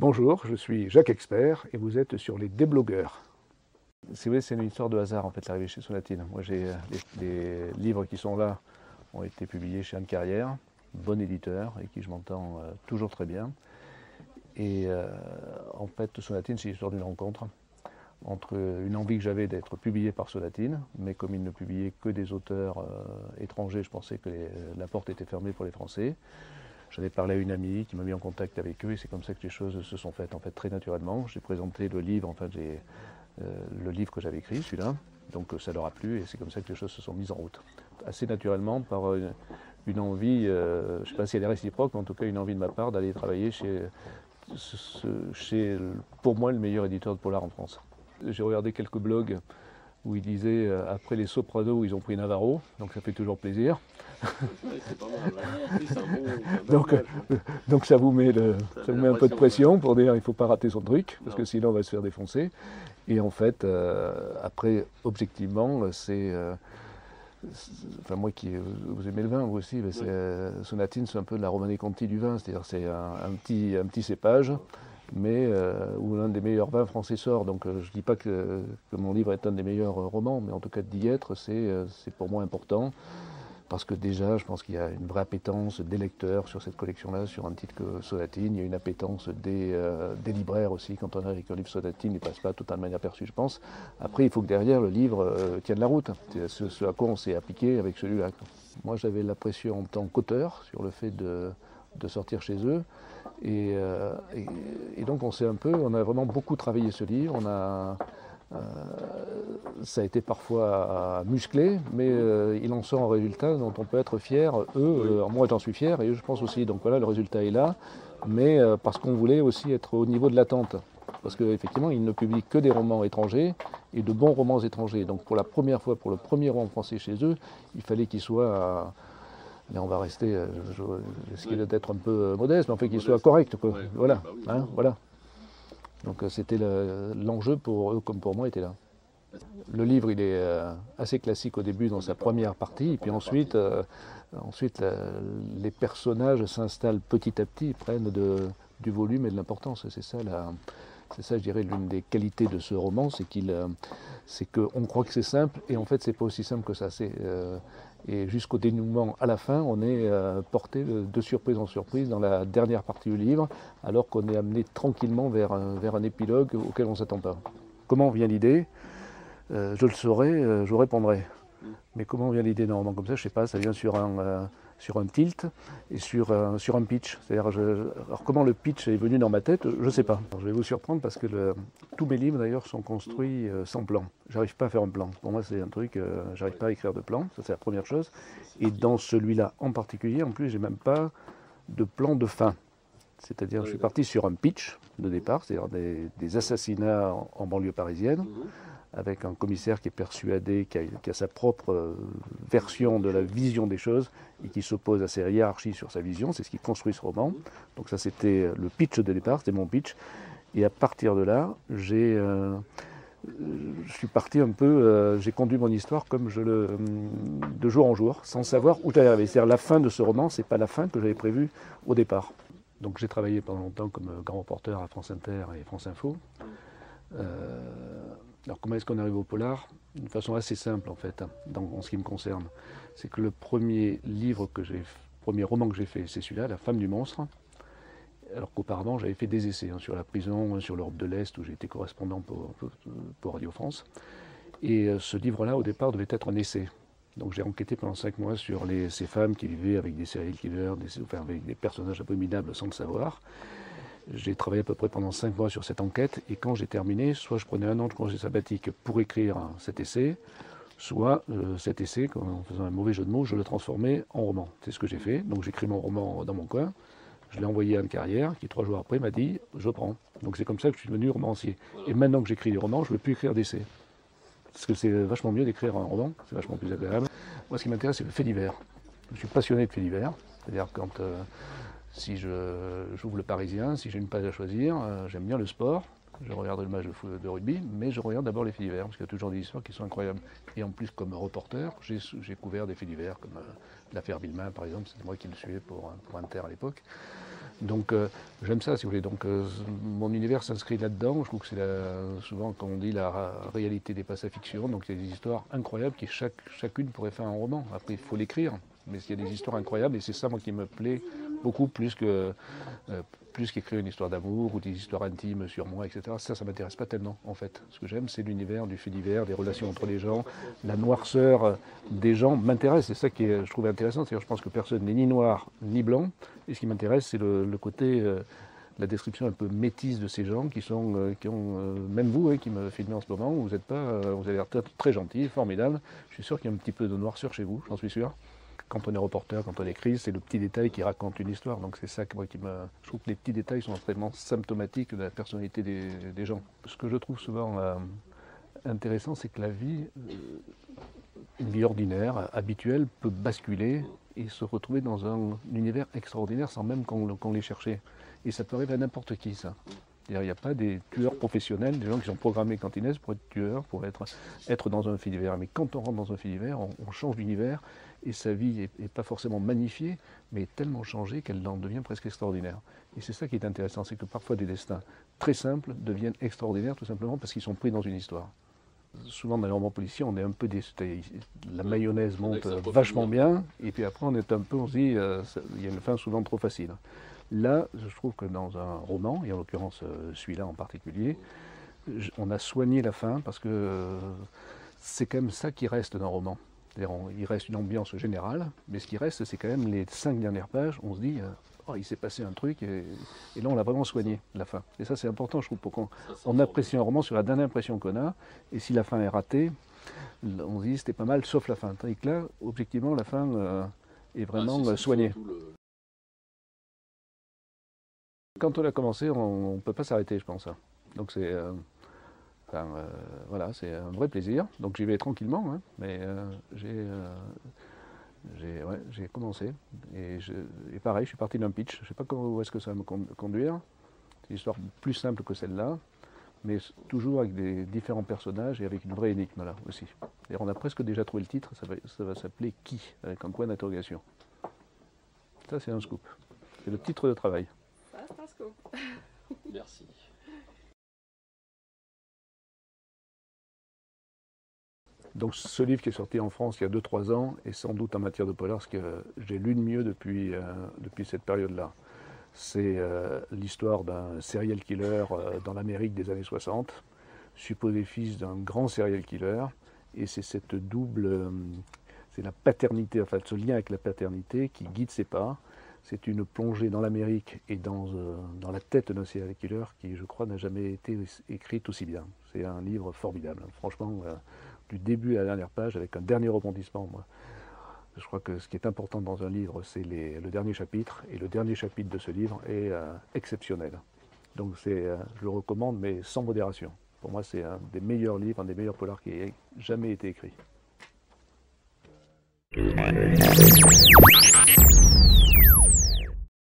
Bonjour, je suis Jacques Expert et vous êtes sur les déblogueurs. Si vous voulez, c'est une histoire de hasard en fait, l'arrivée chez Sonatine. Moi, les livres qui sont là ont été publiés chez Anne Carrière, bon éditeur, et qui je m'entends toujours très bien. Et en fait, Sonatine, c'est l'histoire d'une rencontre entre une envie que j'avais d'être publié par Sonatine, mais comme il ne publiait que des auteurs étrangers, je pensais que la porte était fermée pour les Français. J'en ai parlé à une amie qui m'a mis en contact avec eux et c'est comme ça que les choses se sont faites en fait très naturellement. J'ai présenté le livre, enfin le livre que j'avais écrit, celui-là, donc ça leur a plu et c'est comme ça que les choses se sont mises en route. Assez naturellement par une envie, je ne sais pas si elle est réciproque, mais en tout cas une envie de ma part d'aller travailler chez pour moi le meilleur éditeur de polar en France. J'ai regardé quelques blogs où ils disaient après les Sopranos ils ont pris Navarro, donc ça fait toujours plaisir. C'est pas mal, ouais. C'est un bon Donc, gage, quoi. donc ça vous met Ça met un la peu de pression, pression pour dire il ne faut pas rater son truc, parce que Non. sinon on va se faire défoncer. Et en fait, après, objectivement, enfin moi qui, vous aimez le vin vous aussi, mais Sonatine c'est un peu de la Romanée Conti du vin, c'est-à-dire c'est un petit cépage, mais où l'un des meilleurs vins français sort. Donc je ne dis pas que mon livre est un des meilleurs romans, mais en tout cas d'y être, c'est pour moi important. Parce que déjà, je pense qu'il y a une vraie appétence des lecteurs sur cette collection-là, sur un titre que Sonatine. Il y a une appétence des libraires aussi. Quand on a avec un livre Sonatine, il ne passe pas totalement inaperçu, je pense. Après, il faut que derrière, le livre tienne la route. C'est ce à quoi on s'est appliqué avec celui-là. Moi, j'avais la pression en tant qu'auteur sur le fait de sortir chez eux. Et donc, on a vraiment beaucoup travaillé ce livre. Ça a été parfois musclé, mais il en sort un résultat dont on peut être fier. Moi j'en suis fier et eux je pense aussi. Donc voilà, le résultat est là, mais parce qu'on voulait aussi être au niveau de l'attente. Parce qu'effectivement, ils ne publient que des romans étrangers et de bons romans étrangers. Donc pour la première fois, pour le premier roman français chez eux, il fallait qu'il soit... Là, on va rester, je risque d'être un peu modeste, mais en fait qu'il soit correct, quoi. Ouais. Voilà, Bah oui, hein, voilà. Donc c'était l'enjeu pour eux comme pour moi était là. Le livre, il est assez classique au début dans sa première partie, et puis ensuite les personnages s'installent petit à petit, ils prennent du volume et de l'importance. C'est ça, je dirais, l'une des qualités de ce roman, c'est qu'on croit que c'est simple, et en fait, c'est pas aussi simple que ça. Et jusqu'au dénouement à la fin, on est porté de surprise en surprise dans la dernière partie du livre, alors qu'on est amené tranquillement vers un épilogue auquel on ne s'attend pas. Comment vient l'idée ? Je le saurai, je vous répondrai. Mais comment vient l'idée d'un roman comme ça? Je ne sais pas, ça vient sur un tilt et sur un pitch. Alors comment le pitch est venu dans ma tête, je ne sais pas. Alors, je vais vous surprendre parce que tous mes livres d'ailleurs sont construits sans plan. J'arrive pas à faire un plan. Pour moi c'est un truc, j'arrive pas à écrire de plan, ça c'est la première chose. Et dans celui-là en particulier, en plus j'ai même pas de plan de fin. C'est-à-dire je suis parti sur un pitch de départ, c'est-à-dire des assassinats en banlieue parisienne, avec un commissaire qui est persuadé, qui a sa propre version de la vision des choses et qui s'oppose à ses hiérarchies sur sa vision. C'est ce qui construit ce roman. Donc ça, c'était le pitch de départ, c'était mon pitch. Et à partir de là, je suis parti un peu, j'ai conduit mon histoire comme de jour en jour, sans savoir où j'allais arriver. C'est-à-dire la fin de ce roman, c'est pas la fin que j'avais prévue au départ. Donc j'ai travaillé pendant longtemps comme grand reporter à France Inter et France Info. Alors comment est-ce qu'on arrive au polar? D'une façon assez simple en fait, en ce qui me concerne. C'est que le premier roman que j'ai fait, c'est celui-là, La femme du monstre. Alors qu'auparavant j'avais fait des essais sur la prison, sur l'Europe de l'Est, où j'ai été correspondant pour Radio France. Et ce livre-là, au départ, devait être un essai. Donc j'ai enquêté pendant 5 mois sur ces femmes qui vivaient avec des serial killers, avec des personnages abominables sans le savoir. J'ai travaillé à peu près pendant 5 mois sur cette enquête et quand j'ai terminé, soit je prenais un an de congé sabbatique pour écrire cet essai, soit cet essai, en faisant un mauvais jeu de mots, je le transformais en roman. C'est ce que j'ai fait. Donc j'écris mon roman dans mon coin, je l'ai envoyé à Anne Carrière, qui 3 jours après m'a dit « je prends ». Donc c'est comme ça que je suis devenu romancier. Et maintenant que j'écris des romans, je ne veux plus écrire d'essais. Parce que c'est vachement mieux d'écrire un roman, c'est vachement plus agréable. Moi ce qui m'intéresse c'est le fait divers. Je suis passionné de faits divers, c'est-à-dire quand... si j'ouvre le Parisien, si j'ai une page à choisir, j'aime bien le sport, je regarde le match de rugby, mais je regarde d'abord les faits divers, parce qu'il y a toujours des histoires qui sont incroyables. Et en plus, comme reporter, j'ai couvert des faits divers, comme l'affaire Villemain, par exemple, c'était moi qui le suivais pour Inter à l'époque. Donc j'aime ça, si vous voulez. Donc mon univers s'inscrit là-dedans. Je trouve que c'est souvent quand on dit la réalité dépasse la fiction. Donc il y a des histoires incroyables qui chacune pourrait faire un roman. Après il faut l'écrire, mais il y a des histoires incroyables et c'est ça moi qui me plaît beaucoup plus qu'écrire une histoire d'amour ou des histoires intimes sur moi, etc. Ça m'intéresse pas tellement en fait. Ce que j'aime, c'est l'univers du fait divers, des relations entre les gens, la noirceur des gens m'intéresse. C'est ça qui est, je trouve intéressant. C'est-à-dire, je pense que personne n'est ni noir ni blanc. Et ce qui m'intéresse, c'est le côté, la description un peu métisse de ces gens qui ont, même vous qui me filmez en ce moment, vous avez l'air très gentil, formidable. Je suis sûr qu'il y a un petit peu de noirceur chez vous, j'en suis sûr. Quand on est reporter, quand on écrit, c'est le petit détail qui raconte une histoire. Donc c'est ça qui me... Je trouve que les petits détails sont extrêmement symptomatiques de la personnalité des gens. Ce que je trouve souvent intéressant, c'est que la vie, une vie ordinaire, habituelle, peut basculer et se retrouver dans un univers extraordinaire sans même qu'on l'ait cherché. Et ça peut arriver à n'importe qui, ça. Il n'y a pas des tueurs professionnels, des gens qui sont programmés quand ils naissent pour être tueurs, pour être dans un fait divers. Mais quand on rentre dans un fait divers, on change d'univers et sa vie n'est pas forcément magnifiée, mais est tellement changée qu'elle en devient presque extraordinaire. Et c'est ça qui est intéressant, c'est que parfois des destins très simples deviennent extraordinaires tout simplement parce qu'ils sont pris dans une histoire. Souvent dans les romans policiers, on est un peu la mayonnaise monte vachement bien, et puis après on est un peu, on se dit, il y a une fin souvent trop facile. Là, je trouve que dans un roman, et en l'occurrence celui-là en particulier, on a soigné la fin parce que c'est quand même ça qui reste d'un roman. Il reste une ambiance générale, mais ce qui reste, c'est quand même les 5 dernières pages. On se dit, oh, il s'est passé un truc, et là, on l'a vraiment soigné, la fin. Et ça, c'est important, je trouve, pour qu'on apprécie un roman sur la dernière impression qu'on a. Et si la fin est ratée, on se dit, c'était pas mal, sauf la fin. Tandis que là, objectivement, la fin est vraiment soignée. Quand on a commencé, on ne peut pas s'arrêter, je pense. Donc c'est... voilà, c'est un vrai plaisir. Donc j'y vais tranquillement, hein, mais j'ai commencé. Et pareil, je suis parti d'un pitch. Je ne sais pas où est-ce que ça va me conduire. C'est une histoire plus simple que celle-là, mais toujours avec des différents personnages et avec une vraie énigme là aussi. Et on a presque déjà trouvé le titre, ça va s'appeler Qui, avec un point d'interrogation. Ça, c'est un scoop. C'est le titre de travail. Ça, c'est un scoop. Merci. Donc ce livre qui est sorti en France il y a 2-3 ans est sans doute en matière de polar ce que j'ai lu de mieux depuis cette période-là. C'est l'histoire d'un serial killer dans l'Amérique des années 60, supposé fils d'un grand serial killer, et c'est cette double, c'est la paternité, enfin ce lien avec la paternité qui guide ses pas. C'est une plongée dans l'Amérique et dans la tête d'un serial killer qui, je crois, n'a jamais été écrite aussi bien. C'est un livre formidable, franchement, du début à la dernière page, avec un dernier rebondissement. Moi. Je crois que ce qui est important dans un livre, c'est le dernier chapitre, et le dernier chapitre de ce livre est exceptionnel. Donc je le recommande, mais sans modération. Pour moi, c'est un des meilleurs livres, un des meilleurs polars qui ait jamais été écrit.